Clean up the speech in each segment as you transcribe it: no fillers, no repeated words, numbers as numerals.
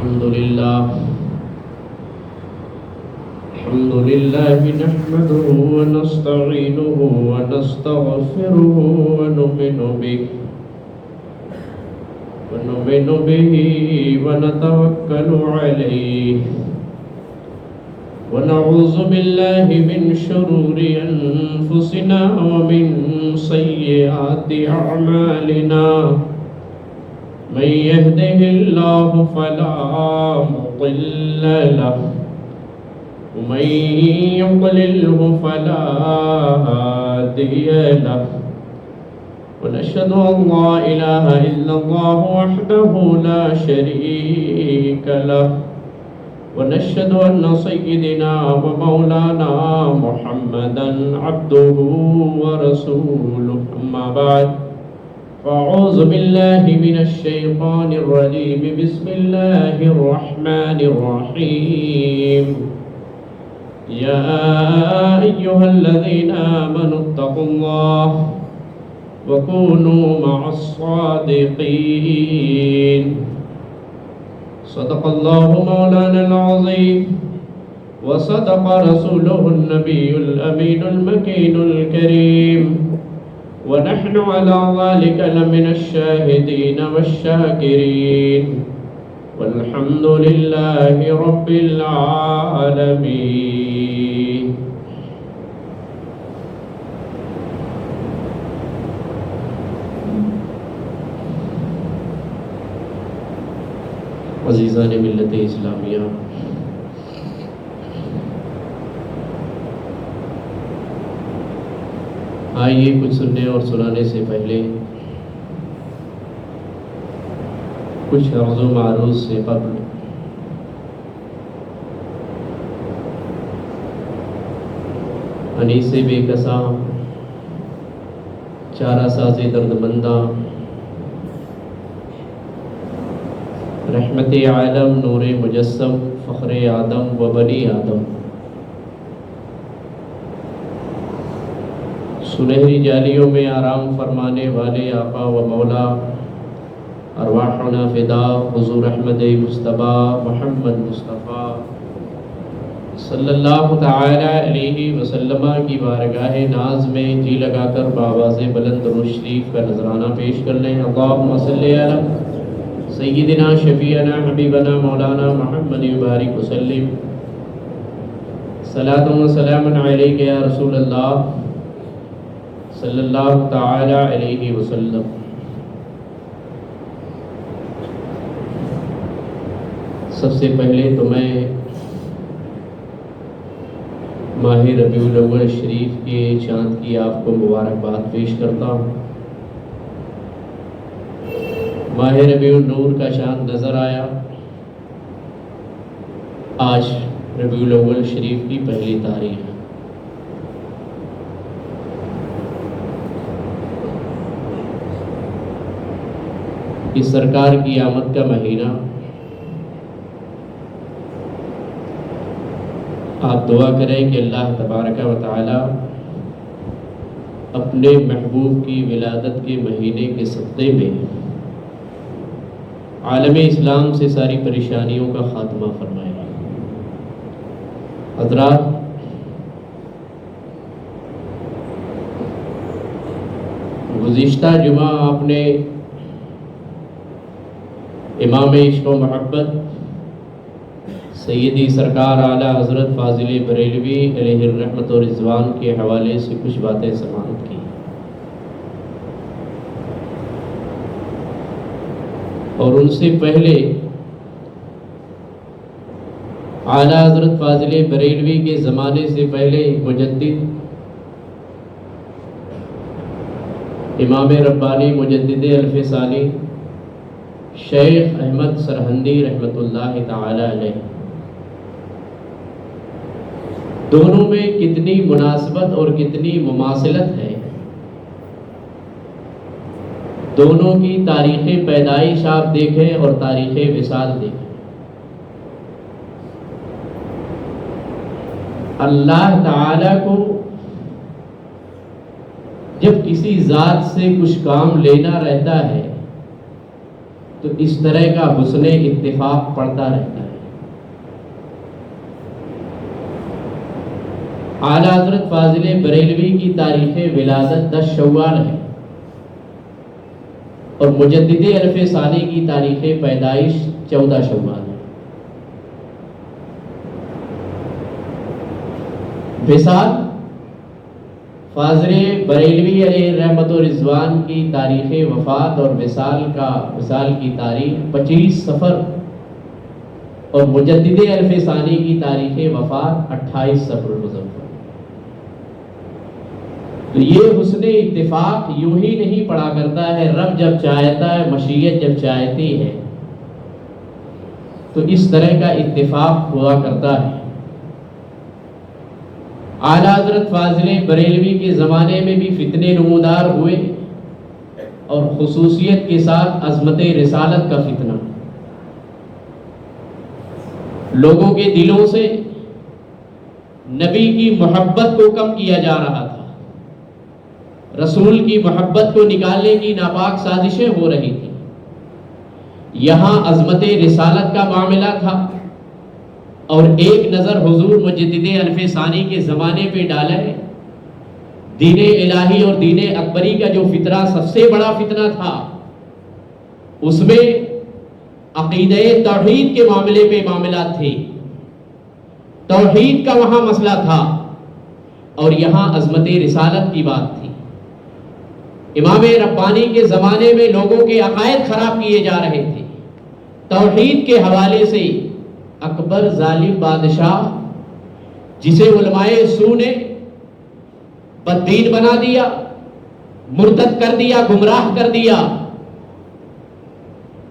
الحمد لله نحمده ونستعينه ونستغفره ونؤمن به ونتوكل عليه ونعوذ بالله من شرور أنفسنا ومن سيئات أعمالنا من يهده الله فلا مضل له ومن يضلله فلا هادي له ونشهد أن لا إله إلا الله وحده لا شريك له ونشهد أن سيدنا ومولانا محمدا عبده ورسوله أما بعد فأعوذ بالله من الشيطان الرجيم بسم الله الرحمن الرحيم يا أيها الذين آمنوا اتقوا الله وكونوا مع الصادقين صدق الله مولانا العظيم وصدق رسوله النبي الأمين المكين الكريم ونحن على ذلك لمن الشاهدين والشاكرين والحمد لله رب العالمين. عزیزان ملت اسلامیہ، آئیے کچھ سننے اور سنانے سے پہلے کچھ عرض و معروض سے قبل انیس بے کساں چارہ ساز درد منداں رحمت عالم نور مجسم فخر آدم و بنی آدم سنہری جالیوں میں آرام فرمانے والے آقا و مولا ارواحنا فدا حضور احمد مصطفیٰ محمد مصطفیٰ صلی اللہ تعالی علیہ وسلم کی بارگاہ ناز میں جی لگا کر بآواز بلند درود شریف کا نذرانہ پیش کر لیں. اللہم صلی علی سیدنا شفیعنا حبیبنا مولانا محمد مبارک وسلم. صلاۃ و سلام علیک یا رسول اللہ صلی اللہ تعالی علیہ وسلم. سب سے پہلے تو میں ماہ ربیع الاول شریف کے چاند کی آپ کو مبارکباد پیش کرتا ہوں. ماہ ربیع النور کا چاند نظر آیا. آج ربیع الاول شریف کی پہلی تاریخ ہے. اس سرکار کی آمد کا مہینہ آپ دعا کریں کہ اللہ تبارک و تعالی اپنے محبوب کی ولادت کے مہینے کے صدقے میں عالم اسلام سے ساری پریشانیوں کا خاتمہ فرمائے. حضرات، گزشتہ جمعہ آپ نے امام عشق و محبت سیدی سرکار اعلیٰ حضرت فاضل بریلوی علیہ الرحمت و رضوان کے حوالے سے کچھ باتیں سماعت کی، اور ان سے پہلے اعلیٰ حضرت فاضل بریلوی کے زمانے سے پہلے مجدد امام ربانی مجدد الف ثانی شیخ احمد سرہندی رحمۃ اللہ تعالی علیہ، دونوں میں کتنی مناسبت اور کتنی مماثلت ہے. دونوں کی تاریخ پیدائش آپ دیکھیں اور تاریخ وصال دیکھیں. اللہ تعالی کو جب کسی ذات سے کچھ کام لینا رہتا ہے تو اس طرح کا حسن اتفاق پڑتا رہتا ہے۔ اعلیٰ حضرت فاضل بریلوی کی تاریخ ولادت 10 شوال ہے اور مجدد الف ثانی کی تاریخ پیدائش 14 شوال ہے۔ وصال فاضل بریلوی علیہ رحمت و رضوان کی تاریخ وفات اور وصال کی تاریخ 25 صفر اور مجدد الف ثانی کی تاریخ وفات 28 صفر المظفر۔ تو یہ حسن اتفاق یوں ہی نہیں پڑا کرتا ہے، رب جب چاہتا ہے، مشیت جب چاہتی ہے تو اس طرح کا اتفاق ہوا کرتا ہے۔ اعلیٰ حضرت فاضل بریلوی کے زمانے میں بھی فتنے نمودار ہوئے اور خصوصیت کے ساتھ عظمت رسالت کا فتنہ لوگوں کے دلوں سے نبی کی محبت کو کم کیا جا رہا تھا، رسول کی محبت کو نکالنے کی ناپاک سازشیں ہو رہی تھیں۔ یہاں عظمت رسالت کا معاملہ تھا اور ایک نظر حضور مجدد الف ثانی کے زمانے پہ ڈالے، دین الہی اور دین اکبری کا جو فتنہ سب سے بڑا فتنہ تھا، اس میں عقیدہ توحید کے معاملے پہ معاملات تھے، توحید کا وہاں مسئلہ تھا اور یہاں عظمت رسالت کی بات تھی۔ امام ربانی کے زمانے میں لوگوں کے عقائد خراب کیے جا رہے تھے، توحید کے حوالے سے اکبر ظالم بادشاہ جسے علماء سو نے بددین بنا دیا، مرتد کر دیا، گمراہ کر دیا،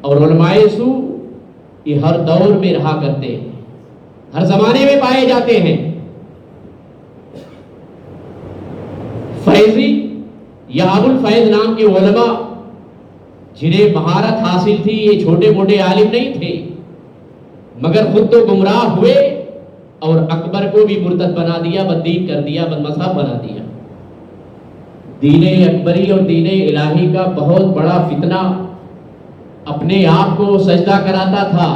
اور علماء سو یہ ہر دور میں رہا کرتے ہیں، ہر زمانے میں پائے جاتے ہیں۔ فیضی یا ابو الفیض نام کے علماء جنہیں مہارت حاصل تھی، یہ چھوٹے موٹے عالم نہیں تھے، مگر خود تو گمراہ ہوئے اور اکبر کو بھی مرتد بنا دیا، بددین کر دیا، بد مذہب بنا دیا۔ دین اکبری اور دین الہی کا بہت بڑا فتنہ اپنے آپ کو سجدہ کراتا تھا،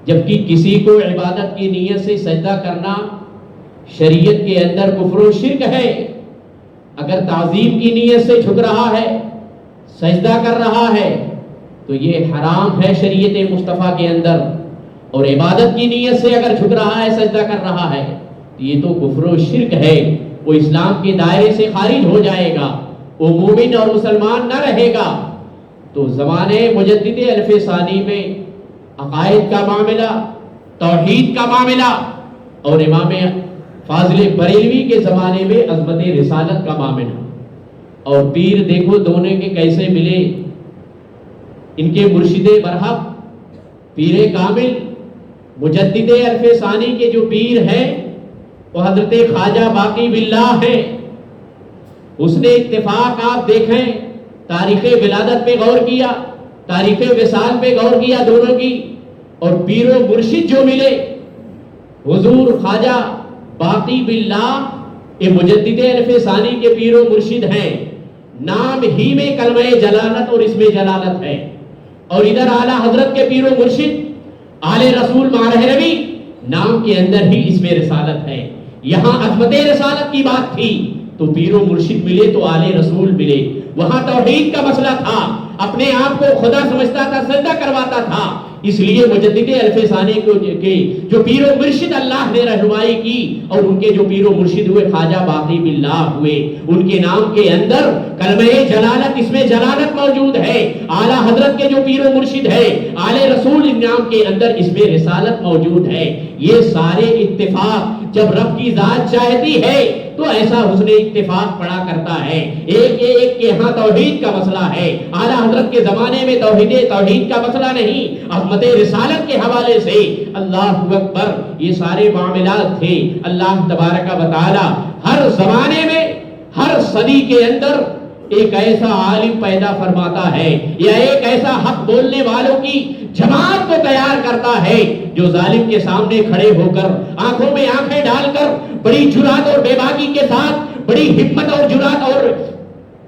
جبکہ کسی کو عبادت کی نیت سے سجدہ کرنا شریعت کے اندر کفر و شرک ہے۔ اگر تعظیم کی نیت سے جھک رہا ہے، سجدہ کر رہا ہے، تو یہ حرام ہے شریعت مصطفیٰ کے اندر، اور عبادت کی نیت سے اگر جھک رہا ہے، سجدہ کر رہا ہے، تو یہ تو کفر و شرک ہے، وہ اسلام کے دائرے سے خارج ہو جائے گا، وہ مومن اور مسلمان نہ رہے گا۔ تو زمانے مجدد الف ثانی میں عقائد کا معاملہ، توحید کا معاملہ، اور امام فاضل بریلوی کے زمانے میں عظمت رسالت کا معاملہ، اور پیر دیکھو دونوں کے کیسے ملے۔ ان کے مرشد برحق پیر کامل مجدد الف ثانی کے جو پیر ہیں وہ حضرت خواجہ باقی باللہ ہیں۔ اس نے اتفاق آپ دیکھیں، تاریخ ولادت پہ غور کیا، تاریخ وصال پہ غور کیا دونوں کی، اور پیر و مرشد جو ملے، حضور خواجہ باقی باللہ یہ مجدد الف ثانی کے پیر و مرشد ہیں، نام ہی میں کلمہ جلالت اور اسم جلالت ہے، اور ادھر اعلیٰ حضرت کے پیر و مرشد آل رسول مارہروی، نام کے اندر ہی اسم رسالت ہے۔ یہاں عظمت رسالت کی بات تھی تو پیر و مرشد ملے تو آل رسول ملے، وہاں توحید کا مسئلہ تھا، اپنے آپ کو خدا سمجھتا تھا، سجدہ کرواتا تھا، اس لیے مجدد الف ثانی کے جو پیر و مرشد اللہ نے رہنمائی کی، اور ان کے جو پیر و مرشد ہوئے خواجہ باقی باللہ ہوئے، ان کے نام کے اندر کلمہ جلالت، اسم جلالت موجود ہے۔ اعلیٰ حضرت کے جو پیر و مرشد ہے، آل رسول نام کے اندر اسم رسالت موجود ہے۔ یہ سارے اتفاق جب رب کی ذات چاہتی ہے تو ایسا حسن اتفاق پڑا کرتا ہے۔ ایک کے ہاں توحید کا مسئلہ ہے، اعلیٰ حضرت کے زمانے میں توحید کا مسئلہ نہیں، عظمت رسالت کے حوالے سے اللہ اکبر یہ سارے معاملات تھے۔ اللہ تبارک و تعالی ہر زمانے میں، ہر صدی کے اندر ایک ایسا عالم پیدا فرماتا ہے، یا ایک ایسا حق بولنے والوں کی جماعت کو تیار کرتا ہے جو ظالم کے سامنے کھڑے ہو کر، آنکھوں میں آنکھیں ڈال کر، بڑی جرات اور بے باکی کے ساتھ، بڑی ہمت اور جرات اور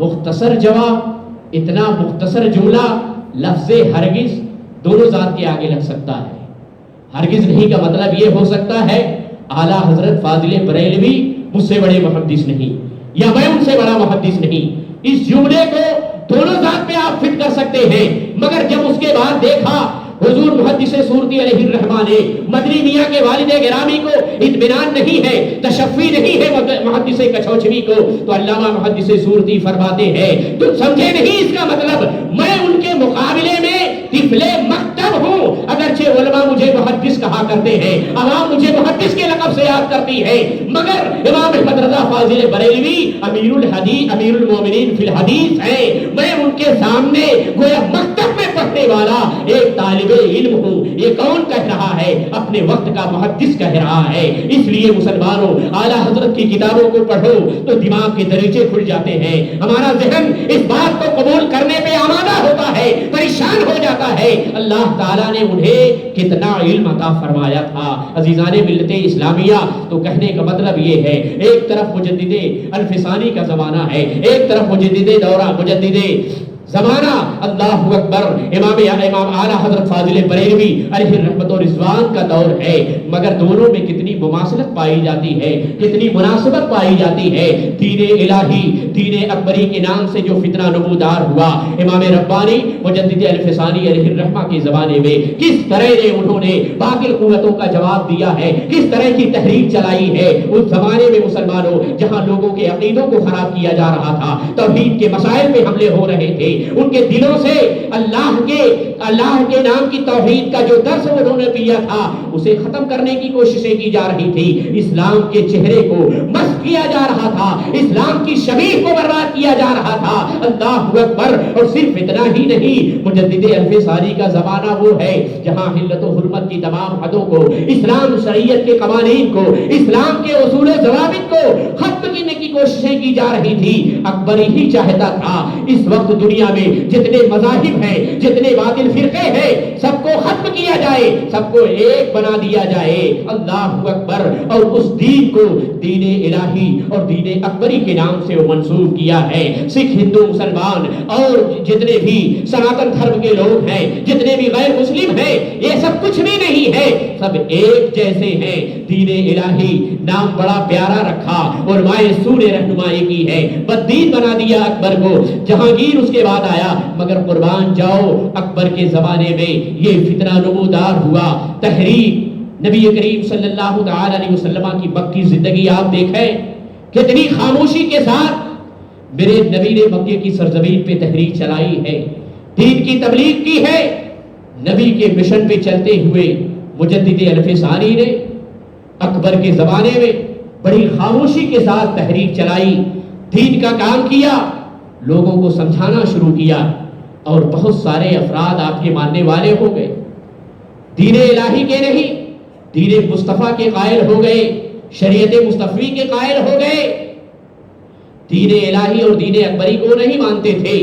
مختصر جواب، اتنا مختصر جملہ، لفظ ہرگز دونوں ذات کے آگے لگ سکتا ہے۔ ہرگز نہیں کا مطلب یہ ہو سکتا ہے اعلیٰ حضرت فاضل بریلوی مجھ سے بڑے محدث نہیں یا میں ان سے بڑا محدث نہیں۔ اس جملے کو دونوں ذات پہ آپ فٹ کر سکتے ہیں، مگر جب اس کے بعد دیکھا حضور محدث سورتی علیہ الرحمہ نے مدنی میاں کے والد گرامی کو اطمینان نہیں ہے، تشفی نہیں ہے محدث کچھوچوی کو، تو علامہ محدث سورتی فرماتے ہیں تم سمجھے نہیں اس کا مطلب میں ان کے مقابلے میں طفل مکتب ہوں۔ اگرچہ علماء مجھے محدث کہا کرتے ہیں، عوام مجھے محدث کے لقب سے یاد کرتی ہے، مگر امام احمد رضا فاضل بریلوی امیر الحدیث امیر المومنین فی الحدیث ہیں، میں ان کے سامنے گویا مکتب میں پڑھنے والا ایک طالب علم ہوں۔ یہ کون کہہ رہا ہے؟ اپنے وقت کا محدث کہہ رہا ہے۔ اس لیے مسلمانوں اعلیٰ حضرت کی کتابوں کو پڑھو تو دماغ کے دریچے کھل جاتے ہیں، ہمارا ذہن اس بات کو قبول کرنے پہ آمادہ ہوتا ہے، پریشان ہو جاتا ہے۔ اللہ تعالیٰ نے انہیں کتنا علم عطا فرمایا تھا۔ عزیزان ملت اسلامیہ، تو کہنے کا مطلب یہ ہے ایک طرف مجدد الفسانی کا زمانہ ہے، ایک طرف مجدد دورہ مجدد زمانہ اللہ اکبر امام اعلیٰ حضرت فاضل بریلوی علیہ الرحمت و رضوان کا دور ہے، مگر دونوں میں کتنی مماثلت پائی جاتی ہے، کتنی مناسبت پائی جاتی ہے۔ دین الہی دین اکبری کے نام سے جو فتنہ نمودار ہوا امام ربانی مجدد الفسانی علیہ الرحمہ کے زمانے میں، کس طرح نے انہوں نے باطل قوتوں کا جواب دیا ہے، کس طرح کی تحریک چلائی ہے۔ اس زمانے میں مسلمانوں جہاں لوگوں کے عقیدوں کو خراب کیا جا رہا تھا، توحید کے مسائل پہ حملے ہو رہے تھے، ان کے دلوں سے اللہ کے نام کی توحید کا جو درس انہوں نے پیا تھا اسے ختم کرنے کی کوششیں کی جا رہی تھی، اسلام کے چہرے کو مسخ کیا جا رہا تھا، اسلام کی شبیہ کو برباد کیا جا رہا تھا۔ اللہ اکبر۔ اور صرف اتنا ہی نہیں، مجدد الفسانی کا زمانہ وہ ہے جہاں حلت و حرمت کی تمام حدوں کو، اسلام شریعت کے قوانین کو، اسلام کے اصول و ضوابط کو ختم کرنے کی کوششیں کی جا رہی تھی۔ اکبر ہی چاہتا تھا اس وقت دنیا میں جتنے مذاہب ہیں، جتنے باطل فرقے ہیں، سب کو ختم کیا جائے، سب کو ایک بنا دیا جائے۔ اللہ اکبر۔ اور اس دین کو دین الہی اور دین اکبری کے نام سے وہ منسوب کیا ہے۔ سکھ، ہندو، مسلمان اور جتنے بھی سناتن دھرم کے لوگ ہیں، جتنے بھی غیر مسلم ہیں، یہ سب کچھ بھی نہیں ہے، سب ایک جیسے ہیں۔ دین الہی نام بڑا پیارا رکھا، علماء سو نے رہنمائی کی ہے، بددین بنا دیا اکبر کو۔ جہانگیر اس کے بعد آیا، مگر قربان جاؤ اکبر کے زمانے میں یہ فتنہ نمودار ہوا، تحریک۔ نبی کریم صلی اللہ تعالی علیہ وسلم کی مکی زندگی آپ دیکھیں کتنی خاموشی کے ساتھ میرے نبی نے مکے کی سرزمین پہ تحریک چلائی ہے، دین کی تبلیغ کی ہے۔ نبی کے مشن پہ چلتے ہوئے مجدد الفسانی نے اکبر کے زمانے میں بڑی خاموشی کے ساتھ تحریک چلائی، دین کا کام کیا، لوگوں کو سمجھانا شروع کیا، اور بہت سارے افراد آپ کے ماننے والے ہو گئے، دین الہی کے نہیں دین مصطفیٰ کے قائل ہو گئے، شریعت مصطفی کے قائل ہو گئے، دین الہی اور دین اکبری کو نہیں مانتے تھے۔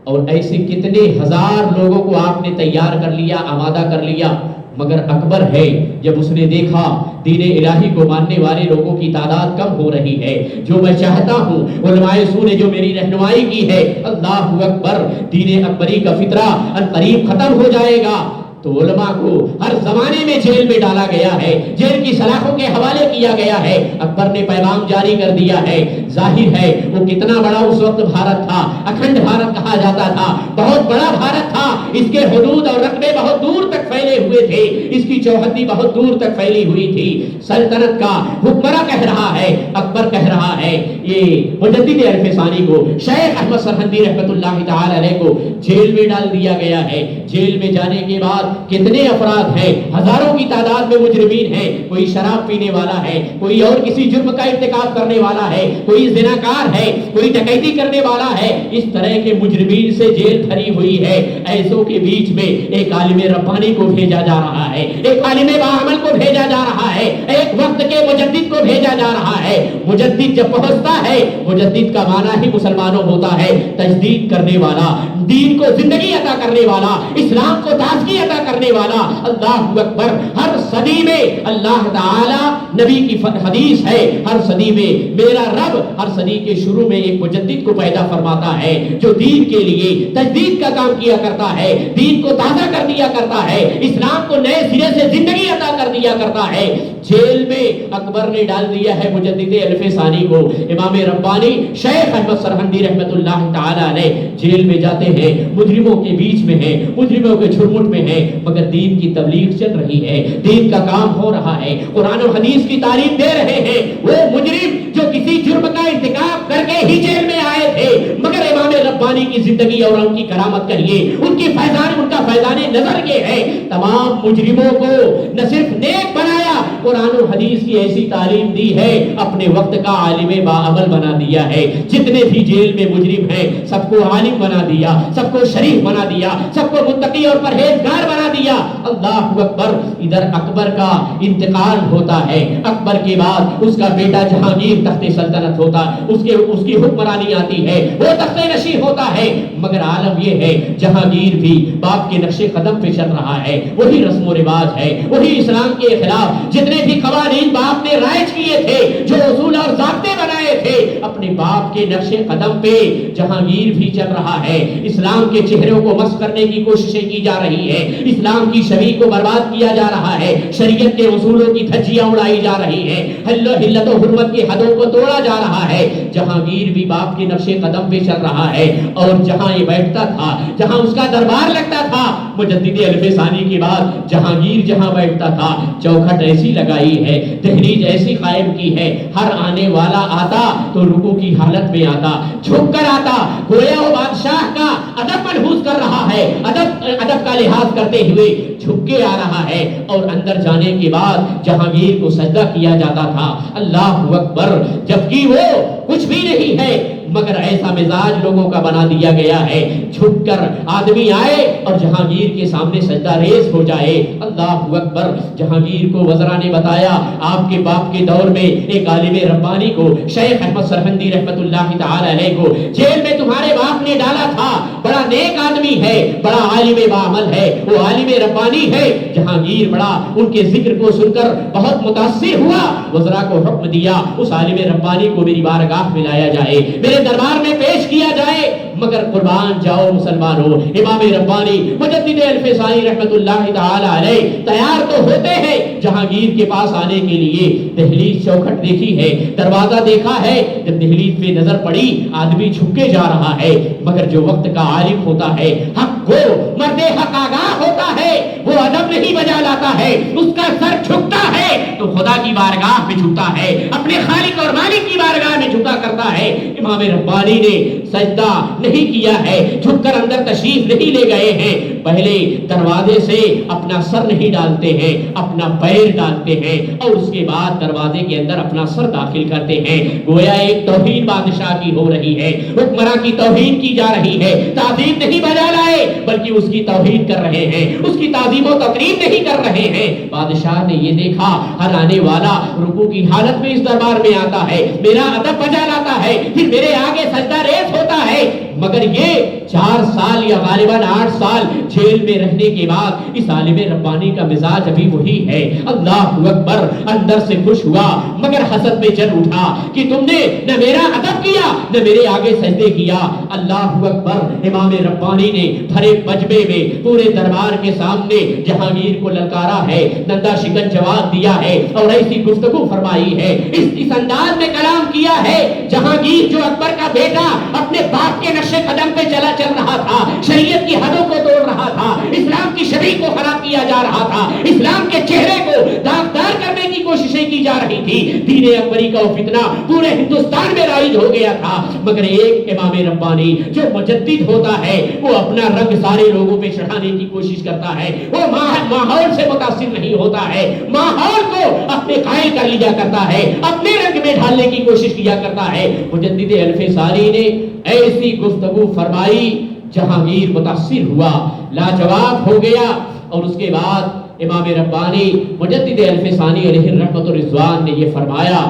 اور ایسے کتنے ہزار لوگوں کو آپ نے تیار کر لیا، آمادہ کر لیا، مگر اکبر ہے جب اس نے دیکھا دین الہی کو ماننے والے لوگوں کی تعداد کم ہو رہی ہے، جو میں چاہتا ہوں علماء سو نے جو میری رہنمائی کی ہے، اللہ اکبر، دین اکبری کا فطرہ عنقریب ختم ہو جائے گا، تو علماء کو ہر زمانے میں جیل میں ڈالا گیا ہے، جیل کی سلاخوں کے حوالے کیا گیا ہے۔ اکبر نے پیغام جاری کر دیا ہے، ظاہر ہے وہ کتنا بڑا اس وقت بھارت تھا، اکھنڈ بھارت کہا جاتا تھا، بہت بڑا بھارت تھا، اس کے حدود اور رقبے بہت دور تک پھیلے ہوئے تھے، اس کی چوہدی بہت دور تک پھیلی ہوئی تھی۔ سلطنت کا حکمراں کہہ رہا ہے، اکبر کہہ رہا ہے، یہ مجدد الفسانی کو، شیخ احمد سرہندی رحمت اللہ تعالی علیہ کو جیل میں ڈال دیا گیا ہے۔ جیل میں جانے کے بعد کتنے افراد ہیں، ہزاروں کی تعداد میں مجرمین ہیں، کوئی شراب پینے والا ہے، کوئی اور کسی جرم کا ارتکاب کرنے والا ہے، کوئی زناکار ہے، کوئی ڈکیتی کرنے والا ہے، اس طرح کے مجرمین سے جیل بھری ہوئی ہے۔ ایسوں کے بیچ میں ایک عالم ربانی کو بھیجا جا رہا ہے، ایک عالم باعمل کو بھیجا جا رہا ہے، ایک وقت کے مجدد مجدد کو بھیجا جا رہا ہے. مجدد جب پہنچتا ہے، مجدد کا معنی ہی مسلمانوں ہوتا ہے تجدید کرنے والا، دین کو زندگی عطا کرنے والا، اسلام کو تازگی عطا کرنے والا. اللہ اکبر. ہر صدی میں اللہ تعالی، نبی کی حدیث ہے، ہر صدی میں میرا رب ہر صدی کے شروع میں ایک مجدد کو پیدا فرماتا ہے جو دین کے لیے تجدید کا کام کیا کرتا ہے، دین کو تازہ کر دیا کرتا ہے، اسلام کو نئے سرے سے زندگی عطا کر دیا کرتا ہے. جیل میں اکبر نے ڈال دیا ہے مجدد الف ثانی کو. امام ربانی شیخ احمد سرہندی رحمت اللہ تعالی علیہ جیل میں جاتے ہیں، مجرموں کے بیچ میں ہیں، مجرموں کے جھرمٹ میں ہیں، مگر دین کی تبلیغ چل رہی ہے، دین کا کام ہو رہا ہے، قرآن و حدیث کی تعلیم دے رہے ہیں. وہ مجرم جو کسی جرم کا ارتکاب کر کے ہی جیل میں آئے تھے، مگر امام ربانی کی زندگی اور ان کی کرامت کہیے، ان کی فیضان، ان کا فیضان نظر یہ ہے، تمام مجرموں کو نہ صرف نیک بنایا، قرآن و حدیث کی ایسی تعلیم دی ہے، اپنے وقت کا عالم باعمل بنا دیا ہے. جتنے بھی جیل میں مجرم ہیں سب کو عالم بنا دیا، سب کو شریف بنا دیا، سب کو متقی اور پرہیزگار بنا دیا. اللہ اکبر. ادھر اکبر کا انتقال ہوتا ہے، اکبر کے بعد اس کا بیٹا جہانگیر تخت سلطنت ہوتا، اس کی حکمرانی آتی ہے، وہ تخت نشین ہوتا ہے. مگر عالم یہ ہے جہانگیر بھی باپ کے نقش قدم پہ چل رہا ہے، وہی رسم و رواج ہے، وہی اسلام کے خلاف جتنے بھی قوانین باپ نے رائج کیے تھے، جو اصول اور ضابطے بنائے تھے، اپنے باپ کے نقش قدم پہ جہانگیر بھی چل رہا ہے. اسلام کے چہروں کو مسخ کرنے کی کوششیں کی جا رہی ہے، اسلام کی شریعت کو برباد کیا جا رہا ہے، شریعت کے اصولوں کی دھجیاں اڑائی جا رہی ہے، حلت و حرمت کی حدوں کو توڑا جا رہا ہے. جہانگیر بھی باپ کے نقش قدم پہ چل رہا ہے، اور جہاں یہ بیٹھتا تھا، جہاں اس کا دربار لگتا تھا، مجدد الف ثانی کے بعد جہانگیر جہاں بیٹھتا تھا، چوکھٹ ایسی لگائی ہے، دہلیز ایسی قائم کی ہے، ہر آنے والا آتا تو رکوع کی حالت میں آتا، جھک کر آتا، گویا وہ بادشاہ کا ادب ملحوظ کر رہا ہے، ادب کا لحاظ کرتے ہوئے جھک کے آ رہا ہے. اور اندر جانے کے بعد جہانگیر کو سجدہ کیا جاتا تھا. اللہ اکبر. جبکہ وہ کچھ بھی نہیں ہے، مگر ایسا مزاج لوگوں کا بنا دیا گیا ہے، جھک کر آدمی آئے اور جہانگیر کے سامنے سجدہ ریز ہو جائے. اللہ اکبر. جہانگیر کو وزراء نے بتایا آپ کے باپ کے دور میں ایک عالم ربانی کو، شیخ احمد سرہندی رحمت اللہ تعالی علیہ کو جیل میں تمہارے باپ نے ڈالا تھا، بڑا نیک آدمی ہے، بڑا عالم باعمل ہے، وہ عالم ربانی ہے. جہانگیر بڑا ان کے ذکر کو سن کر بہت متاثر ہوا، وزراء کو حکم دیا اس عالم ربانی کو میری بارگاہ میں لایا جائے، میرے دربار میں پیش کیا جائے. مگر قربان جاؤ مسلمانوں، امام ربانی مجدد الف ثانی رحمت اللہ تعالی علیہ تیار تو ہوتے ہیں جہانگیر کے پاس آنے کے لیے. دہلیز چوکھٹ دیکھی ہے، دروازہ دیکھا ہے، جب دہلیز پہ نظر پڑی آدمی جھکے جا رہا ہے. مگر جو وقت کا عالم ہوتا ہے، حق کو مرد حق آگاہ ہوتا ہے، وہ ادب نہیں بجا لاتا ہے، اس کا سر جھکتا ہے تو خدا کی بارگاہ میں جھکتا ہے، اپنے خالق اور مالک کی بارگاہ میں جھکا کرتا ہے. امام ربانی نے سجدہ نہیں کیا ہے، جھک کر اندر تشریف نہیں لے گئے ہیں، پہلے دروازے سے اپنا سر نہیں ڈالتے ہیں، اپنا پیر ڈالتے ہیں، اور اس کے بعد دروازے کے اندر اپنا سر داخل کرتے ہیں. گویا ایک توہین بادشاہ کی ہو رہی ہے، حکمراں کی توہین کی جا رہی ہے. تعظیم نہیں بجا لائے بلکہ اس کی توہین کر رہے ہیں، اس کی تعظیم و تقریب نہیں کر رہے ہیں. بادشاہ نے یہ دیکھا ہر آنے والا رکوع کی حالت میں اس دربار میں آتا ہے، میرا ادب بجا لاتا ہے، پھر میرے آگے سجدہ ریز ہوتا ہے. مگر یہ 4 سال یا غالباً 8 سال جیل میں رہنے کے بعد اس عالم ربانی کا مزاج ابھی وہی ہے. اللہ اکبر. اندر سے خوش ہوا مگر حسد میں جل اٹھا کہ تم نے نہ میرا ادب کیا نہ میرے آگے سجدے کیا. اللہ اکبر. امام ربانی نے بھرے مجمع میں پورے دربار کے سامنے جہانگیر کو للکارا ہے، نندا شکن جواب دیا ہے اور ایسی گفتگو فرمائی ہے، اس انداز میں کلام کیا ہے. جہانگیر جو اکبر کا بیٹا اپنے باپ کے نقش قدم پہ چل رہا تھا، شریعت کی حدوں کو توڑ رہا تھا، اسلام کی شریعت کو خراب کیا جا رہا تھا، اسلام کے چہرے کو داغدار کرنے کی کوششیں کی جا رہی تھی، دین اکبری کا وہ فتنہ پورے ہندوستان میں رائج ہو گیا تھا. مگر ایک امام ربانی جو مجدد ہوتا ہے وہ اپنا رنگ سارے لوگوں پہ چڑھانے کی کوشش کرتا ہے، وہ ماحول سے متاثر نہیں ہوتا ہے، ماحول کو اپنے قائل کر لیا کرتا ہے، اپنے رنگ میں ڈھالنے کی کوشش کیا کرتا ہے. مجدد الف ثانی نے ایسی گفتگو فرمائی، جہانگیر متاثر ہوا، لاجواب ہو گیا. اور اس کے بعد امام ربانی مجدد الف ثانی علیہ الرحمۃ الرضوان نے یہ فرمایا،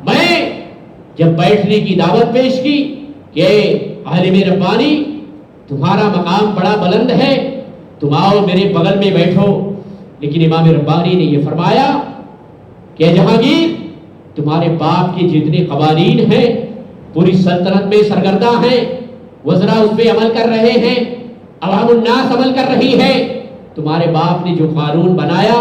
میں جب بیٹھنے کی دعوت پیش کی کہ عالم ربانی تمہارا مقام بڑا بلند ہے، تم آؤ میرے بغل میں بیٹھو، لیکن امام ربانی نے یہ فرمایا کہ جہانگیر تمہارے باپ کے جتنے قوانین ہیں پوری سلطنت میں سرگردہ ہیں، وزراء اس پہ عمل کر رہے ہیں، عوام الناس عمل کر رہی ہے، تمہارے باپ نے جو قانون بنایا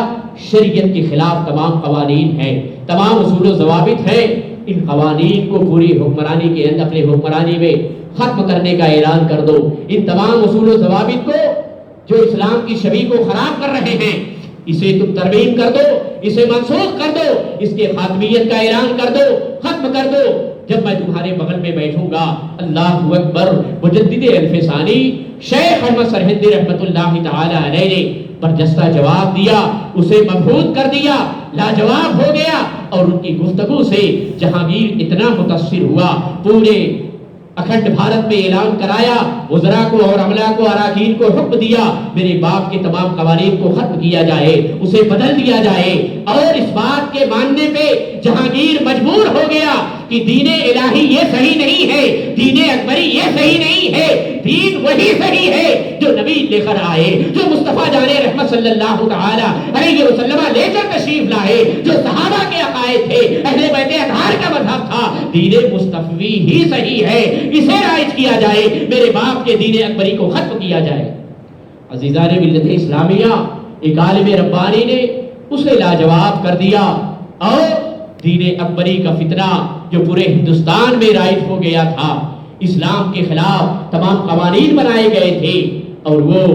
شریعت کے خلاف تمام قوانین ہیں، تمام اصول و ضوابط ہیں، ان قوانین کو پوری حکمرانی کے اندر اپنے حکمرانی میں ختم کرنے کا اعلان کر دو، ان تمام اصول و ضوابط کو جو اسلام کی شبیہ کو خراب کر رہے ہیں اسے تم ترمیم کر دو، اسے منسوخ کر دو، اس کے خاتمیت کا اعلان کر دو، ختم کر دو، جب میں تمہارے بغل میں بیٹھوں گا۔ اللہ اکبر۔ مجدد الف ثانی شیخ احمد سرہندی رحمۃ اللہ تعالی علیہ نے برجستہ جواب دیا، اسے مبہوت کر دیا، لاجواب ہو گیا، اور ان کی گفتگو سے جہانگیر اتنا متاثر ہوا، پورے اکھنڈ بھارت میں اعلان کرایا، وزراء کو اور عملہ کو اراکین کو حکم دیا میرے باپ کے تمام قوانین کو ختم کیا جائے، اسے بدل دیا جائے، اور اس بات کے ماننے پہ جہانگیر مجبور ہو گیا کہ دین الہی یہ صحیح نہیں ہے، دین اکبری یہ صحیح نہیں ہے، دین وہی صحیح ہے جو نبی لے کر آئے، جو مصطفیٰ جان رحمت صلی اللہ تعالی علیہ وسلم لے کر تشریف لائے، جو صحابہ کے عقائد تھے، اہل بیت اطہار کا مذہب تھا، دین مصطفی ہی صحیح ہے، اسے رائج کیا جائے، میرے باپ کے دین اکبری کو ختم کیا جائے۔ عزیزان ملت اسلامیہ، ایک عالم ربانی نے اسے لاجواب کر دیا، اور دین اکبری کا فتنہ جو پورے ہندوستان میں رائج ہو گیا تھا، اسلام کے خلاف تمام قوانین بنائے گئے تھے اور وہ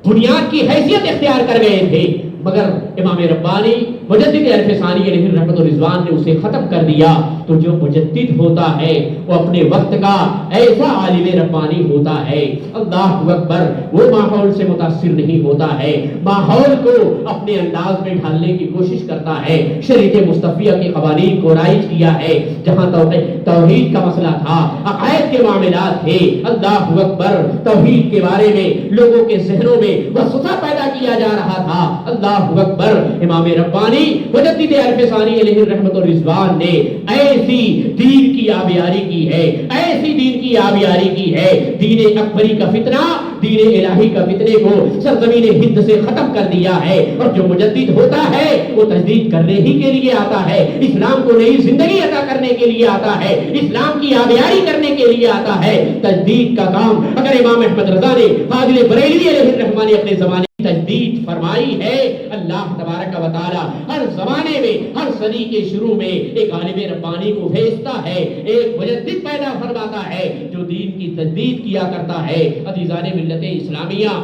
بنیاد کی حیثیت اختیار کر گئے تھے، مگر امام ربانی مجدد الف ثانی علیہ الرحمۃ الرضوان نے اسے ختم کر دیا۔ تو جو مجدد ہوتا ہے وہ اپنے وقت کا ایسا عالم ربانی ہوتا ہے، اللہ اکبر، وہ ماحول سے متاثر نہیں ہوتا ہے، ماحول کو اپنے انداز میں ڈھالنے کی کوشش کرتا ہے، شریعت مصطفیہ کے قوانین کو رائج کیا ہے، جہاں توحید کا مسئلہ تھا، عقائد کے معاملات تھے، اللہ اکبر، توحید کے بارے میں لوگوں کے ذہنوں میں وسوسہ پیدا کیا جا رہا تھا، اللہ اکبر، امام ربانی مجدد الف ثانی علیہ الرحمۃ الرضوان نے ایسی دین کی آبیاری کی ہے، ایسی دین کی آبیاری کی ہے، دین اکبری کا فتنہ، دین الہی کا فتنے کو سرزمین ہند سے ختم کر دیا ہے، اور جو مجدد ہوتا ہے وہ تجدید کرنے ہی کے لیے آتا ہے، اسلام کو نئی زندگی عطا کرنے کے لیے آتا ہے، اسلام کی آبیاری کرنے کے لیے آتا ہے۔ تجدید کا کام اگر امام احمد رضا نے فاضل بریلوی علیہ الرحمہ نے اپنے زمانے تجدید فرمائی ہے، اللہ تبارک و تعالی ہر زمانے میں ہر صدی کے شروع میں ایک عالم ربانی کو بھیجتا ہے، ایک مجدد پیدا فرماتا ہے جو دین کی تجدید کیا کرتا ہے۔ عزیزان ملت اسلامیہ،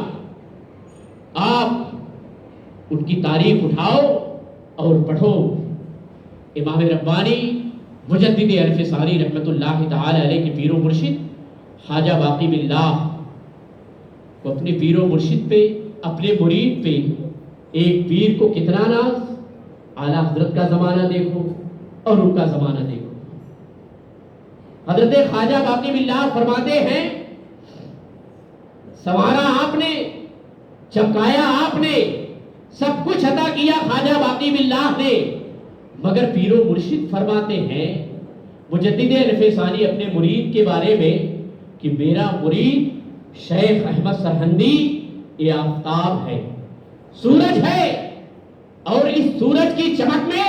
آپ ان کی تاریخ اٹھاؤ اور پڑھو۔ امام ربانی مجدد الف ثانی رحمت اللہ تعالی علیہ کے پیر و مرشد خواجہ باقی باللہ وہ اپنے پیر و مرشد پہ، اپنے مرید پہ، ایک پیر کو کتنا ناز، اعلیٰ حضرت کا زمانہ دیکھو اور ان کا زمانہ دیکھو۔ حضرت خواجہ باقی باللہ فرماتے ہیں، سنوارا آپ نے، چمکایا آپ نے، سب کچھ عطا کیا خواجہ باقی باللہ نے، مگر پیر و مرشد فرماتے ہیں مجدد الف ثانی اپنے مرید کے بارے میں کہ میرا مرید شیخ احمد سرہندی یہ آفتاب ہے، سورج ہے، اور اس سورج کی چمک میں،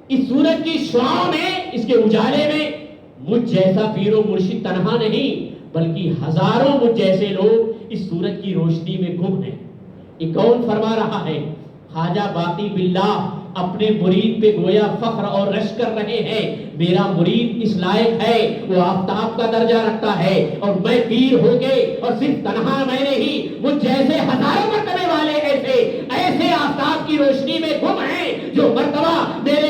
اس سورج کی شعاع میں، اس کے اجالے میں مجھ جیسا پیر و مرشد تنہا نہیں بلکہ ہزاروں مجھ جیسے لوگ اس سورج کی روشنی میں گم ہیں۔ یہ کون فرما رہا ہے؟ خواجہ باقی باللہ اپنے مرید پہ گویا فخر اور رشک کر رہے ہیں، میرا مرید اس لائق ہے، وہ آفتاب کا درجہ رکھتا ہے، اور میں پیر ہو کے اور صرف تنہا میں نہیں، مجھ جیسے ہزاروں مرتبے والے ایسے آفتاب کی روشنی میں گم ہیں جو مرتبہ میرے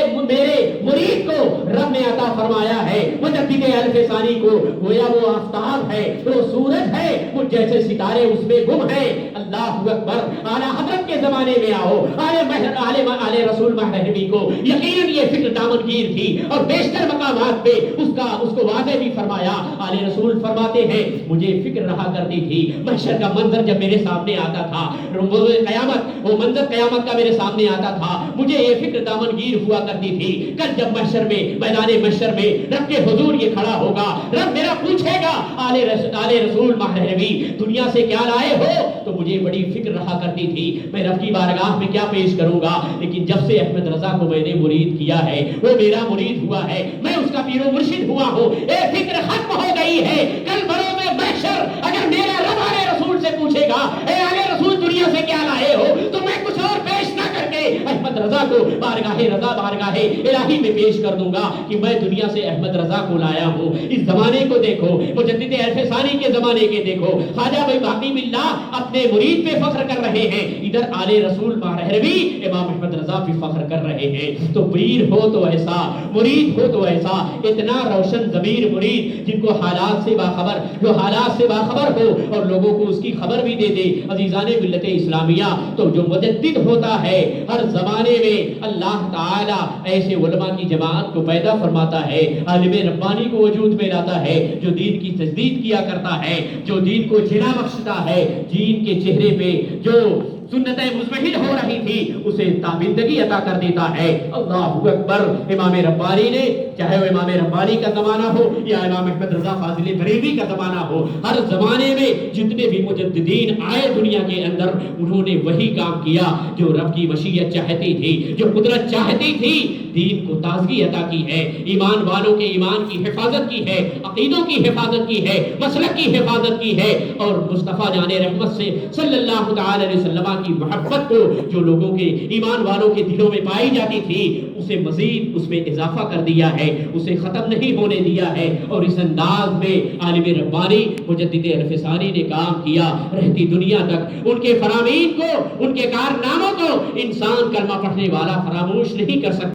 مرید کو رب نے عطا فرمایا ہے۔ مجدد الف ثانی کو گویا وہ آفتاب ہے، وہ سورج ہے، مجھ جیسے ستارے اس میں گم ہیں۔ اللہ اکبر، اعلیٰ حضرت کے زمانے میں آؤ، آل رسول مہر نبی کو یقیناً یہ فکر دامنگیر تھی اور بیشتر مقامات پہ اس کو واضح بھی فرمایا. آل رسول فرماتے ہیں مجھے فکر رہا کرتی تھی محشر کا منظر جب میرے سامنے آتا تھا, قیامت وہ منظر قیامت کا میرے سامنے آتا تھا, مجھے یہ فکر دامنگیر ہوا کرتی تھی کل جب محشر میں میدان محشر میں رب کے حضور یہ کھڑا ہوگا, رب میرا پوچھے گا آل رسول ماہ نبی دنیا سے کیا لائے ہو, تو مجھے بڑی فکر رہا کرتی تھی میں رب کی بارگاہ میں کیا پیش کروں گا. لیکن جب سے احمد رضا کو میں نے مرید کیا ہے, وہ میرا مرید ہوا ہے, میں اس کا پیر و مرشد ہوا ہوں, اے فکر ختم ہو گئی ہے. کل بڑوں میں محشر اگر میرا رب آل رسول سے پوچھے گا اے آل رسول دنیا سے کیا لائے ہو, تو میں کچھ اور پیش نہ کر کے احمد رضا کو بارگاہ رضا بارگاہ الہی میں پیش کر دوں گا کہ میں دنیا سے احمد رضا کو لایا ہوں. اس زمانے کو دیکھو, مجدد عرف ثانی کے زمانے کے دیکھو, خواجہ بھائی باقی باللہ اپنے مرید پہ فخر کر رہے ہیں, ادھر آل رسول ماہروی امام احمد رضا پہ فخر کر رہے ہیں. تو پیر ہو تو ایسا, مرید ہو تو ایسا, اتنا روشن ضمیر مرید جن کو حالات سے باخبر, جو حالات سے باخبر ہو اور لوگوں کو اس کی خبر بھی دے دے. عزیزان ملت اسلامیہ, تو جو مجدد ہوتا ہے ہر زمانے میں اللہ تعالی ایسے علماء کی جماعت کو پیدا فرماتا ہے, عالم ربانی کو وجود میں لاتا ہے جو دین کی تجدید کیا کرتا ہے, جو دین کو جلا بخشتا ہے, دین کے چہرے پہ جو سنتیں مزمحل ہو رہی تھی اسے تابندگی عطا کر دیتا ہے. اللہ اکبر. امام ربانی نے, چاہے وہ امام ربانی کا زمانہ ہو یا امام احمد رضا فاضل بریلوی کا زمانہ ہو, ہر زمانے میں جتنے بھی مجددین آئے دنیا کے اندر, انہوں نے وہی کام کیا جو رب کی مشیت چاہتی تھی, جو قدرت چاہتی تھی. دین کو تازگی عطا کی ہے, ایمان والوں کے ایمان کی حفاظت کی ہے, عقیدوں کی حفاظت کی ہے, مسلک کی حفاظت کی ہے, اور مصطفیٰ جان رحمت سے صلی اللہ تعالی علیہ وسلم کی محبت کو جو لوگوں کے ایمان والوں کے دلوں میں پائی جاتی تھی اسے مزید اس میں اضافہ کر دیا ہے, اسے ختم نہیں ہونے دیا ہے. اور اس انداز میں عالم ربانی مجدد عرف ثانی نے کام کیا. رہتی دنیا تک ان کے فرامین کو, ان کے کارناموں کو انسان کلمہ پڑھنے والا فراموش نہیں کر سکتا.